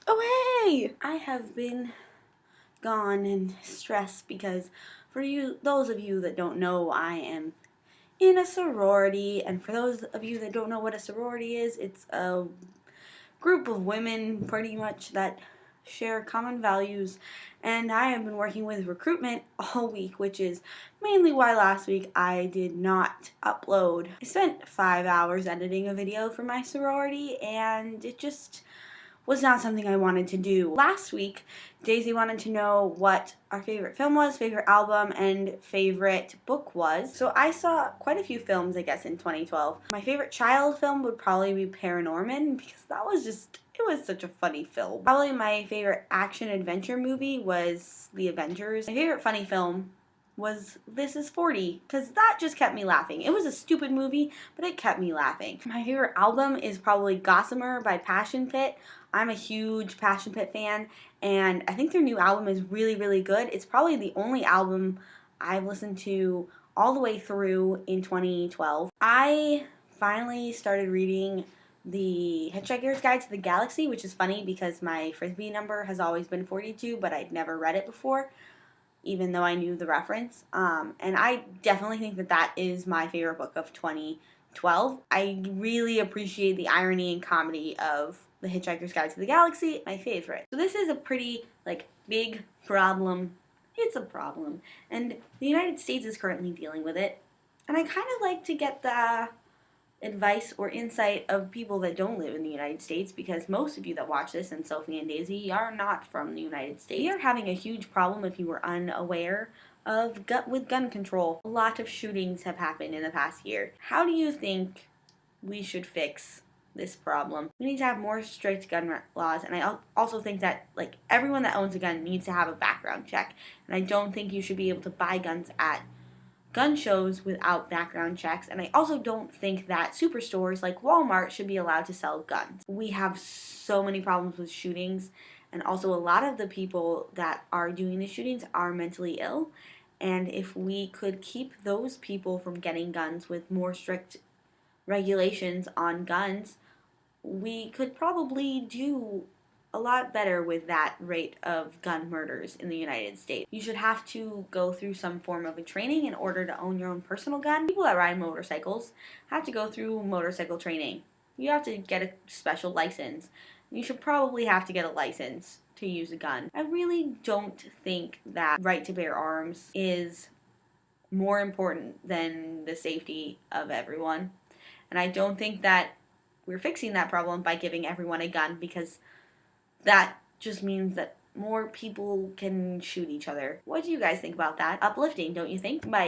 Oh hey! I have been gone and stressed because those of you that don't know, I am in a sorority, and for those of you that don't know what a sorority is, it's a group of women pretty much that share common values, and I have been working with recruitment all week, which is mainly why last week I did not upload. I spent 5 hours editing a video for my sorority, and it just was not something I wanted to do. Last week, Daisy wanted to know what our favorite film was, favorite album, and favorite book was. So I saw quite a few films, I guess, in 2012. My favorite child film would probably be Paranorman, because it was such a funny film. Probably my favorite action-adventure movie was The Avengers. My favorite funny film was This Is 40, because that just kept me laughing. It was a stupid movie, but it kept me laughing. My favorite album is probably Gossamer by Passion Pit. I'm a huge Passion Pit fan, and I think their new album is really, really good. It's probably the only album I've listened to all the way through in 2012. I finally started reading the Hitchhiker's Guide to the Galaxy, which is funny because my Frisbee number has always been 42, but I'd never read it before, even though I knew the reference. And I definitely think that that is my favorite book of 2012. I really appreciate the irony and comedy of The Hitchhiker's Guide to the Galaxy, my favorite. So this is a pretty, big problem. It's a problem. And the United States is currently dealing with it. And I kind of like to get the advice or insight of people that don't live in the United States, because most of you that watch this, and Sophie and Daisy, are not from the United States. We are having a huge problem, if you were unaware, with gun control. A lot of shootings have happened in the past year. How do you think we should fix this problem? We need to have more strict gun laws, and I also think that everyone that owns a gun needs to have a background check, and I don't think you should be able to buy guns at gun shows without background checks, and I also don't think that superstores like Walmart should be allowed to sell guns. We have so many problems with shootings, and also a lot of the people that are doing the shootings are mentally ill, and if we could keep those people from getting guns with more strict regulations on guns, we could probably do a lot better with that rate of gun murders in the United States. You should have to go through some form of a training in order to own your own personal gun. People that ride motorcycles have to go through motorcycle training. You have to get a special license. You should probably have to get a license to use a gun. I really don't think that right to bear arms is more important than the safety of everyone. And I don't think that we're fixing that problem by giving everyone a gun, because that just means that more people can shoot each other. What do you guys think about that? Uplifting, don't you think? Bye.